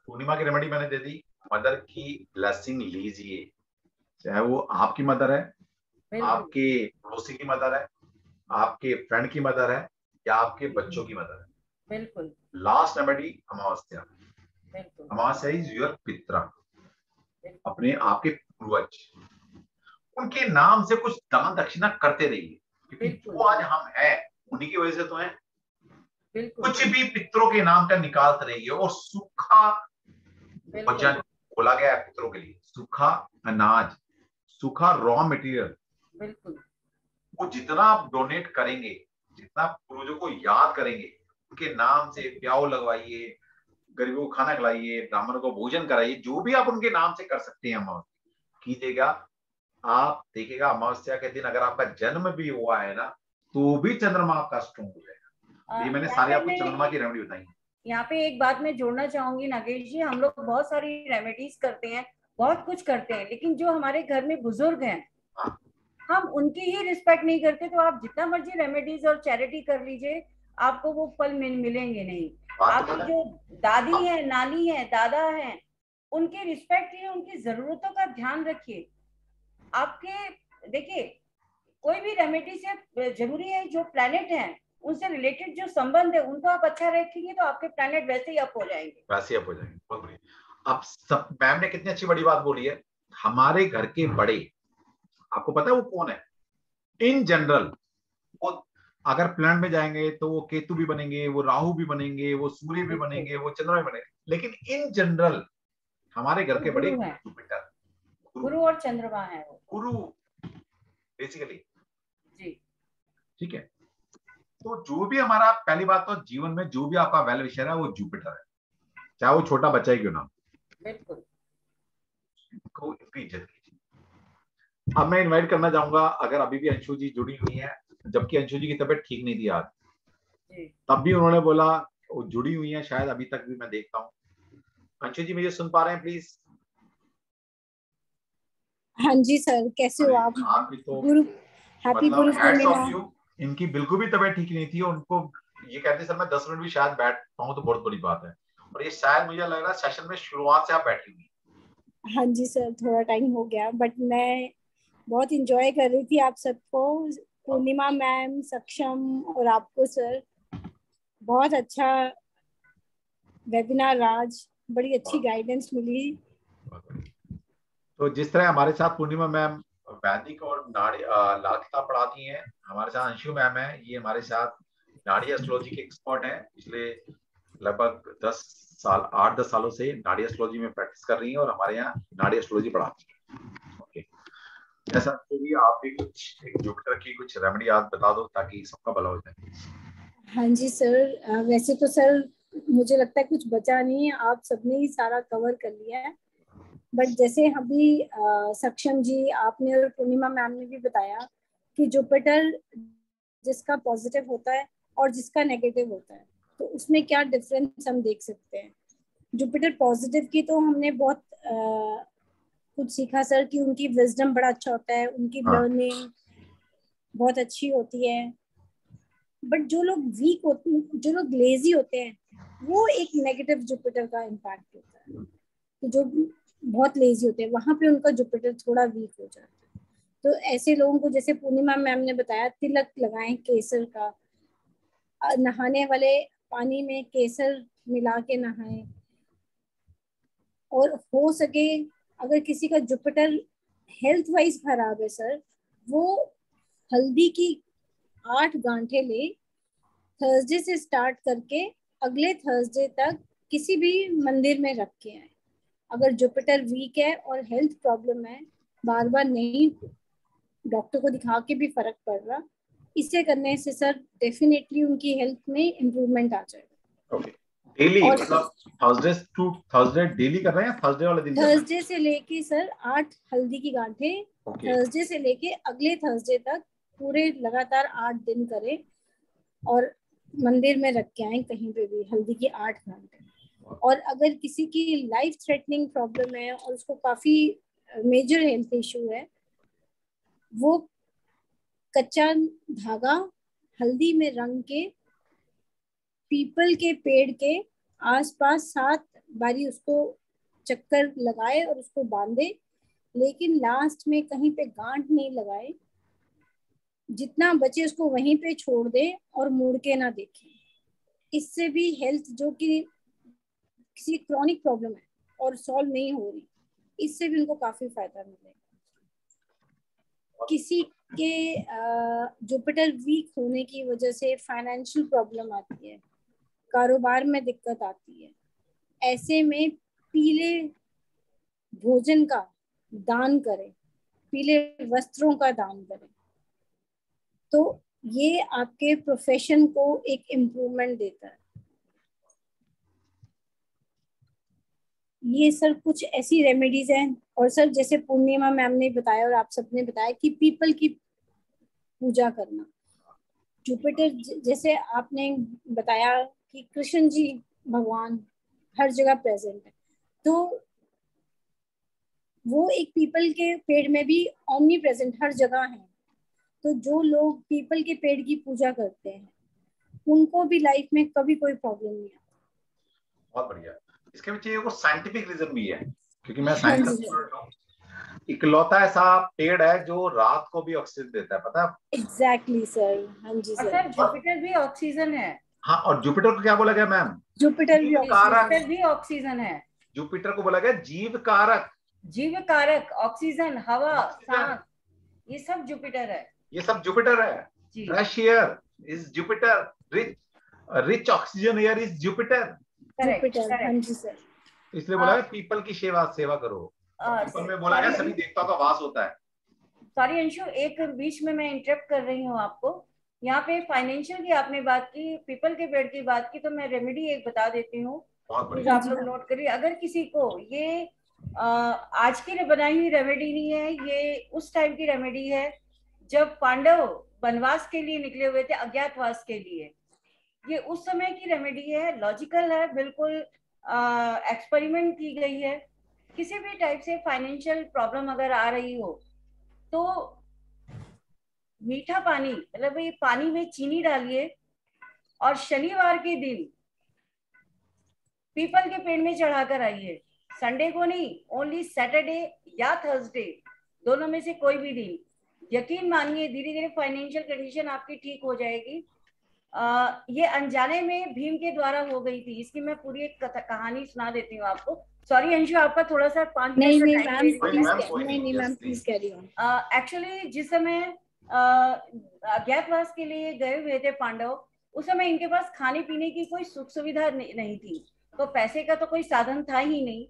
पूर्णिमा की रेमेडी मैंने दे दी। मदर की ब्लेसिंग लीजिए, चाहे वो आपकी मदर है, बिल्कुल आपके पड़ोसी की मदर है, आपके फ्रेंड की मदर है, या आपके बच्चों की मदर है। बिल्कुल लास्ट रेमेडी अमावस्या। बिल्कुल अमावस्या इज योर पित्रा, बिल्कुल अपने आपके पूर्वज, उनके नाम से कुछ दान दक्षिणा करते रहिए, क्योंकि बिल्कुल जो आज हम हैं उन्हीं की वजह से तो हैं। बिल्कुल कुछ भी पितरों के नाम का निकालते रहिए, और सूखा बिल्कुल भोजन बोला गया है पितरों के लिए, सूखा अनाज, सूखा रॉ मटेरियल, बिल्कुल वो जितना आप डोनेट करेंगे, जितना पूर्वजों को याद करेंगे, उनके नाम से प्याऊ लगवाइए, गरीबों को खाना खिलाइए, ब्राह्मणों को भोजन कराइए, जो भी आप उनके नाम से कर सकते हैं अमावस्या कीजिएगा। आप देखिएगा अमावस्या के दिन अगर आपका जन्म भी हुआ है ना, तो भी चंद्रमा आपका स्ट्रॉन्ग हो जाएगा। ये मैंने यहाँ सारे पे आपको मैं चंद्रमा की रेमेडी बताई है। यहाँ पे एक बात मैं जोड़ना चाहूंगी नागेश जी, हम लोग बहुत सारी रेमेडीज करते हैं, बहुत कुछ करते हैं, लेकिन जो हमारे घर में बुजुर्ग हैं हाँ, हम उनकी ही रिस्पेक्ट नहीं करते। तो आप जितना मर्जी रेमेडीज और चैरिटी कर लीजिए आपको वो फल मिलेंगे नहीं। बात तो आपकी पता जो दादी है। है, नानी है, दादा है, उनकी रिस्पेक्ट कीजिए, उनकी जरूरतों का ध्यान रखिए। आपके देखिए कोई भी रेमेडी से जरूरी है जो प्लेनेट है उनसे रिलेटेड जो संबंध है उनको आप अच्छा रखेंगे तो आपके प्लेनेट वैसे ही अप हो जाएंगे। वैसे ही आप हो जाएंगे, बहुत बढ़िया। अब सब मैम ने कितनी अच्छी बड़ी बात बोली है। हमारे घर के बड़े, आपको पता है वो कौन है इन जनरल? वो अगर प्लान में जाएंगे तो वो केतु भी बनेंगे, वो राहु भी बनेंगे, वो सूर्य भी बिल्कुल बनेंगे, वो चंद्रमा भी बनेंगे, लेकिन इन जनरल हमारे घर वो के बड़े गुरु है, जुपिटर, गुरु, गुरु और चंद्रमा है वो। गुरु बेसिकली। जी ठीक है, तो जो भी हमारा, पहली बात तो जीवन में जो भी आपका वेल विशर है वो जुपिटर है, चाहे वो छोटा बच्चा ही क्यों ना, बिल्कुल। को इनकी इज्जत कीजिए। अब मैं इनवाइट करना चाहूंगा, अगर अभी भी अंशु जी जुड़ी हुई है, जबकि अंशु जी की तबीयत ठीक नहीं थी आज, जी तब भी उन्होंने बोला वो जुड़ी हुई है, शायद अभी तक भी मैं देखता हूँ। अंशु जी मुझे सुन पा रहे हैं प्लीज? हाँ जी सर, कैसे हो अरे आप? आपकी तो गुरु हैप्पी मतलब गुरु हैट्स पूर्णिमा। Of you. इनकी बिल्कुल भी तबीयत ठीक नहीं थी, उनको ये कहते सर मैं 10 मिनट भी शायद बैठ पाऊं तो बहुत बड़ी बात है, और ये शायद मुझे लग रहा है सेशन में शुरुआत से आप बैठी हुई। हाँ जी सर, थोड़ा टाइम हो गया बट मैं बहुत इंजॉय कर रही थी आप सबको, पूर्णिमा मैम, सक्षम और आपको सर। बहुत अच्छा वेबिनार आज, बड़ी अच्छी गाइडेंस मिली। तो जिस तरह हमारे साथ पूर्णिमा मैम वैदिक और नाड़ी लाल किताब पढ़ाती हैं। हमारे साथ अंशु मैम है, ये हमारे साथ नाड़ी एस्ट्रोलॉजी के एक्सपर्ट हैं। पिछले लगभग 8-10 सालों से नाड़ी एस्ट्रोलॉजी में प्रैक्टिस कर रही हैं और हमारे यहाँ नाड़ी एस्ट्रोलॉजी पढ़ाती हैं। ओके, जैसा भी आप भी कुछ एक जुपिटर की कुछ रेमेडी आज बता दो ताकि सबका भला हो जाए। हाँ जी सर, वैसे तो सर मुझे लगता है कुछ बचा नहीं है, आप सबने ही सारा कवर कर लिया है। बट जैसे अभी सक्षम जी, आपने और पूर्णिमा मैम ने भी बताया कि जुपिटर जिसका पॉजिटिव होता है और जिसका नेगेटिव होता है, तो उसमें क्या डिफरेंस हम देख सकते हैं। जुपिटर पॉजिटिव की तो हमने बहुत कुछ सीखा सर कि उनकी विजडम बड़ा अच्छा होता है, उनकी लर्निंग बहुत अच्छी होती है। बट जो लोग वीक होते हैं, जो लोग लेजी होते हैं, वो एक नेगेटिव जुपिटर का इम्पैक्ट होता है। तो जो बहुत लेजी होते हैं वहां पे उनका जुपिटर थोड़ा वीक हो जाता है। तो ऐसे लोगों को, जैसे पूर्णिमा मैम ने बताया, तिलक लगाएं केसर का, नहाने वाले पानी में केसर मिला के नहाएं। और हो सके अगर किसी का जुपिटर हेल्थ वाइज खराब है सर, वो हल्दी की 8 गांठें ले, थर्सडे से स्टार्ट करके अगले थर्सडे तक किसी भी मंदिर में रख के आए। अगर जुपिटर वीक है और हेल्थ प्रॉब्लम है, बार बार नहीं डॉक्टर को दिखा के भी फर्क पड़ रहा, इसे करने से सर डेफिनेटली उनकी हेल्थ में इम्प्रूवमेंट आ जाएगा। ओके, डेली मतलब थर्सडे टू थर्सडे डेली कर रहे हैं, थर्सडे वाले दिन? थर्सडे से लेके सर 8 हल्दी की गांठें, थर्सडे से लेके अगले थर्सडे तक पूरे लगातार 8 दिन करें और मंदिर में रख के आए कहीं पे भी हल्दी की 8 घंटे। और अगर किसी की लाइफ थ्रेटनिंग प्रॉब्लम है और उसको काफी मेजर हेल्थ इशू है, वो कच्चा धागा हल्दी में रंग के पीपल के पेड़ के आसपास 7 बारी उसको चक्कर लगाए और उसको बांधे, लेकिन लास्ट में कहीं पे गांठ नहीं लगाए। जितना बचे उसको वहीं पे छोड़ दे और मुड़ के ना देखें। इससे भी हेल्थ, जो कि किसी क्रॉनिक प्रॉब्लम है और सॉल्व नहीं हो रही, इससे भी उनको काफी फायदा मिलेगा। किसी के जुपिटर वीक होने की वजह से फाइनेंशियल प्रॉब्लम आती है, कारोबार में दिक्कत आती है, ऐसे में पीले भोजन का दान करें, पीले वस्त्रों का दान करें, तो ये आपके प्रोफेशन को एक इम्प्रूवमेंट देता है। ये सर कुछ ऐसी रेमेडीज हैं। और सर जैसे पूर्णिमा मैम ने बताया और आप सबने बताया कि पीपल की पूजा करना, जुपिटर जैसे आपने बताया कि कृष्ण जी भगवान हर जगह प्रेजेंट है, तो वो एक पीपल के पेड़ में भी ओमनी प्रेजेंट हर जगह है। तो जो लोग पीपल के पेड़ की पूजा करते हैं, उनको भी लाइफ में कभी कोई प्रॉब्लम नहीं आता। बहुत बढ़िया। इसके पीछे वो साइंटिफिक रीजन भी है, क्योंकि मैं साइंस का स्टूडेंट हूँ। इकलौता ऐसा पेड़ है जो रात को भी ऑक्सीजन देता है, पता है? Exactly sir. हाँ जी और सर, जुपिटर भी ऑक्सीजन है। हाँ, और जुपिटर को क्या बोला गया मैम? जुपिटर भी जुपिटर भी ऑक्सीजन है। जुपिटर को बोला गया जीव कारक। जीव कारक, ऑक्सीजन, हवा, सांस, ये सब जुपिटर है। ये सब जुपिटर है। Fresh air is Jupiter, rich oxygen air is Jupiter. Jupiter, हाँ जी सर। इसलिए बोला है पीपल की सेवा करो। पीपल में बोला गया सभी देवताओं का वास होता है। सॉरी अंशु, एक बीच में मैं इंटरप्ट कर रही हूँ आपको। यहाँ पे फाइनेंशियल की आपने बात की, पीपल के पेड़ की बात की, तो मैं रेमेडी एक बता देती हूँ, प्लीज आप लोग नोट करिए। अगर किसी को ये आज की बनाई हुई रेमेडी नहीं है, ये उस टाइम की रेमेडी है जब पांडव वनवास के लिए निकले हुए थे, अज्ञातवास के लिए। ये उस समय की रेमेडी है, लॉजिकल है, बिल्कुल एक्सपेरिमेंट की गई है। किसी भी टाइप से फाइनेंशियल प्रॉब्लम अगर आ रही हो तो मीठा पानी, मतलब ये पानी में चीनी डालिए और शनिवार के दिन पीपल के पेड़ में चढ़ाकर आइए। संडे को नहीं, ओनली सैटरडे या थर्सडे, दोनों में से कोई भी दिन। यकीन मानिए धीरे धीरे फाइनेंशियल कंडीशन आपकी ठीक हो जाएगी। ये अनजाने में भीम के द्वारा हो गई थी। इसकी मैं पूरी एक कहानी सुना देती हूँ आपको, सॉरी अंशु, आपका थोड़ा सा 5 नहीं मिनट नहीं का मैम, टाइम। नहीं ma'am please carry on. Actually जिस समय अज्ञातवास के लिए गए हुए थे पांडव, उस समय इनके पास खाने पीने की कोई सुख सुविधा नहीं थी, तो पैसे का तो कोई साधन था ही नहीं।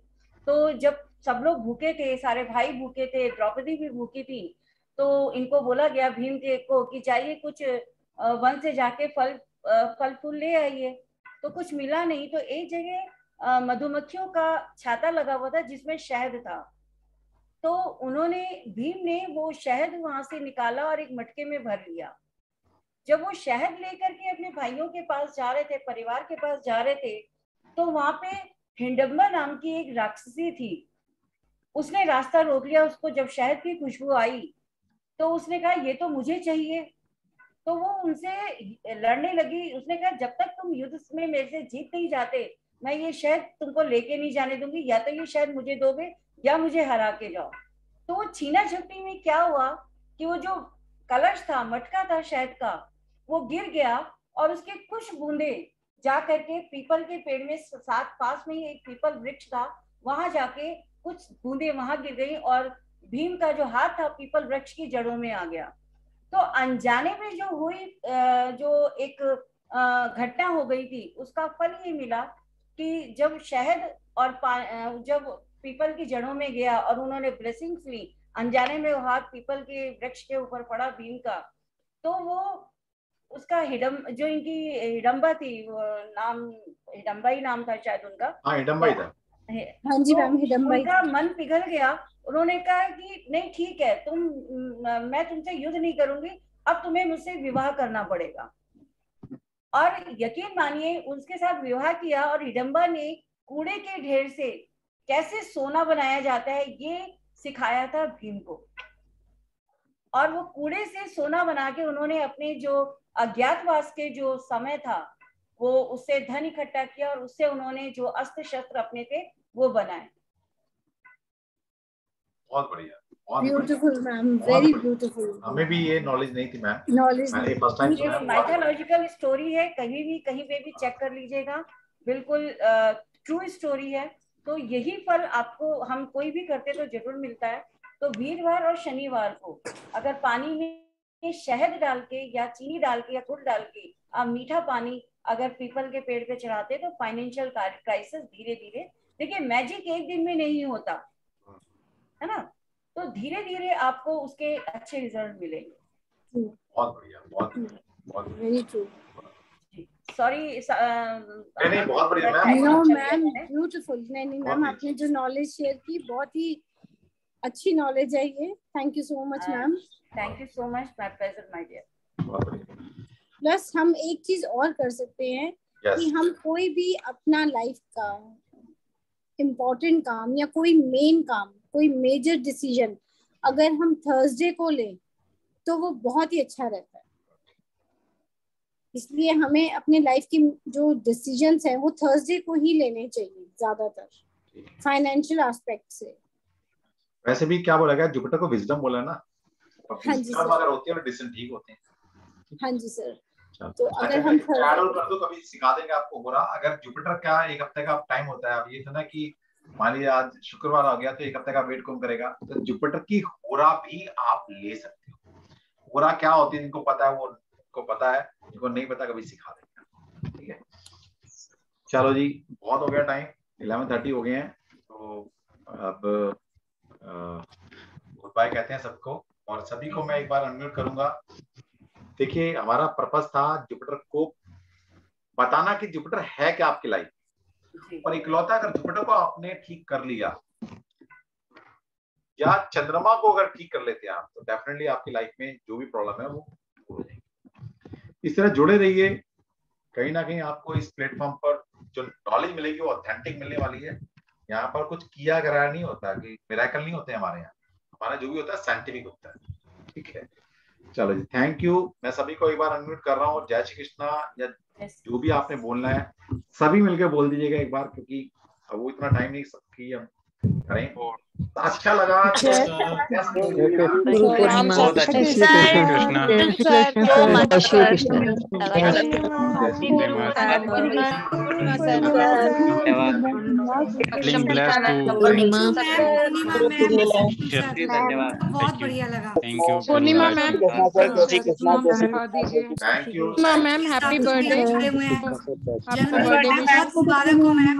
तो जब सब लोग भूखे थे, सारे भाई भूखे थे, द्रौपदी भी भूखी थी, तो इनको बोला गया भीम के को कि जाइए कुछ वन से जाके फल फूल ले आइए। तो कुछ मिला नहीं, तो एक जगह मधुमक्खियों का छाता लगा हुआ था जिसमें शहद था। तो उन्होंने, भीम ने वो शहद वहां से निकाला और एक मटके में भर लिया। जब वो शहद लेकर के अपने भाइयों के पास जा रहे थे, परिवार के पास जा रहे थे, तो वहां पे हिडम्बा नाम की एक राक्षसी थी। उसने रास्ता रोक लिया उसको। जब शहद की खुशबू आई तो उसने कहा ये तो मुझे चाहिए। तो वो उनसे लड़ने लगी। उसने कहा जब तक तुम युद्ध में मेरे से जीत नहीं जाते, मैं ये शहद तुमको लेके नहीं जाने दूंगी। या तो ये शहद मुझे दोगे या मुझे हरा के जाओ। तो वो छीना झपटी में क्या हुआ कि वो जो कलश था, मटका था शहद का, वो गिर गया और उसके कुछ बूंदे जा करके पीपल के पेड़ में, साथ पास में ही एक पीपल वृक्ष था, वहां जाके कुछ बूंदे वहां गिर गई और भीम का जो हाथ था पीपल वृक्ष की जड़ों में आ गया। तो अनजाने में जो हुई, जो एक घटना हो गई थी, उसका फल ये मिला कि जब शहद और जब पीपल की जड़ों में गया और उन्होंने ब्लेसिंग्स ली, अनजाने में वो हाथ पीपल के वृक्ष के ऊपर पड़ा भीम का, तो वो उसका जो इनकी हिडम्बा थी, वो नाम हिडम्बा ही नाम था शायद उनका। हाँ हिडम्बा ही था। हाँ जी मैम, हिडम्बा ही उनका मन पिघल गया। उन्होंने कहा कि नहीं ठीक है, मैं तुमसे युद्ध नहीं करूंगी, अब तुम्हें मुझसे विवाह करना पड़ेगा। और यकीन मानिए उसके साथ विवाह किया और हिडम्बा ने कूड़े के ढेर से कैसे सोना बनाया जाता है ये सिखाया था भीम को। और वो कूड़े से सोना बना के उन्होंने अपने जो अज्ञातवास के जो समय था, वो उससे धन इकट्ठा किया और उससे उन्होंने जो अस्त्र शस्त्र अपने थे वो बनाए। बहुत बढ़िया, ब्यूटीफुल मैम, वेरी ब्यूटीफुल। हमें भी ये नॉलेज नहीं थी मैम, नॉलेज मैंने फर्स्ट टाइम सुना। माइथोलॉजिकल स्टोरी है, कहीं पे भी चेक कर लीजिएगा, बिल्कुल ट्रू स्टोरी है। तो यही फल आपको, हम कोई भी करते तो जरूर मिलता है। तो वीरवार और शनिवार को अगर पानी में शहद डाल के या चीनी डाल के या गुड़ डाल के आप मीठा पानी अगर पीपल के पेड़ पे चढ़ाते तो फाइनेंशियल क्राइसिस धीरे धीरे, देखिए मैजिक एक दिन में नहीं होता है ना, तो धीरे धीरे आपको उसके अच्छे रिजल्ट मिलेंगे। बहुत बढ़िया, बहुत वेरी ट्रू। सॉरी नहीं बहुत बढ़िया मैम। No ma'am, beautiful. नहीं मैम, आपने जो नॉलेज शेयर की बहुत ही अच्छी नॉलेज है ये। Thank you so much ma'am. Thank you so much, my pleasure my dear. Plus हम एक चीज और कर सकते हैं कि हम कोई भी अपना लाइफ का इम्पोर्टेंट काम या कोई मेन काम, कोई मेजर डिसीजन अगर हम थर्सडे को लें तो वो बहुत ही अच्छा रहता है। इसलिए हमें अपने लाइफ की जो डिसीजंस हैं वो थर्सडे को ही लेने चाहिए ज्यादातर, फाइनेंशियल एस्पेक्ट से। वैसे भी क्या बोला गया, जुपिटर को विजडम बोला ना। हाँ जी सर, अगर होते हैं डिसीजन ठीक होते हैं। हाँ जी सर। तो अगर हम कर दो, कभी सिखा देंगे आपको होरा। अगर जुपिटर का एक हफ्ते का टाइम होता है, अब ये था ना कि मान लीजिए आज शुक्रवार आ गया तो एक हफ्ते का वेट कौन करेगा, तो जुपिटर की होरा भी आप ले सकते हो। होरा क्या होती है जिनको पता है वो को पता है, जिनको नहीं पता कभी सिखा देंगे, ठीक है। चलो जी, बहुत हो गया टाइम, 11:30 हो गए हैं, तो अब गुड बाय कहते हैं सबको। और सभी को मैं एक बार अनम्यूट करूंगा। देखिए हमारा पर्पस था जुपिटर को बताना कि जुपिटर है क्या आपकी लाइफ, और इकलौता अगर जुपिटर को आपने ठीक कर लिया या चंद्रमा को अगर ठीक कर लेते हैं आप, तो डेफिनेटली आपकी लाइफ में जो भी प्रॉब्लम है वो हो जाएगी। इस तरह जुड़े रहिए, कहीं ना कहीं आपको इस प्लेटफॉर्म पर जो नॉलेज मिलेगी वो ऑथेंटिक मिलने वाली है। यहाँ पर कुछ किया कराया नहीं होता, कि मिरेकल नहीं होते हमारे यहाँ, हमारा जो भी होता है साइंटिफिक होता है, ठीक है। चलो जी, थैंक यू। मैं सभी को एक बार अनम्यूट कर रहा हूँ। जय श्री कृष्णा, या जो भी आपने बोलना है सभी मिलकर बोल दीजिएगा एक बार, क्योंकि अब वो इतना टाइम नहीं सबकी हम करें। अच्छा लगा। गुरु बहुत बढ़िया लगा। Thank you Purnima ma'am, thank you ma'am happy birthday, जुड़े हुए हैं। आपका बर्थडे बहुत मुबारक हो मैम।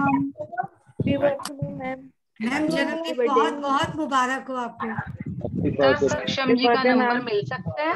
मैम मैम जन्मदिन बहुत बहुत मुबारक हो आपको। सक्षम जी का नंबर मिल सकता है?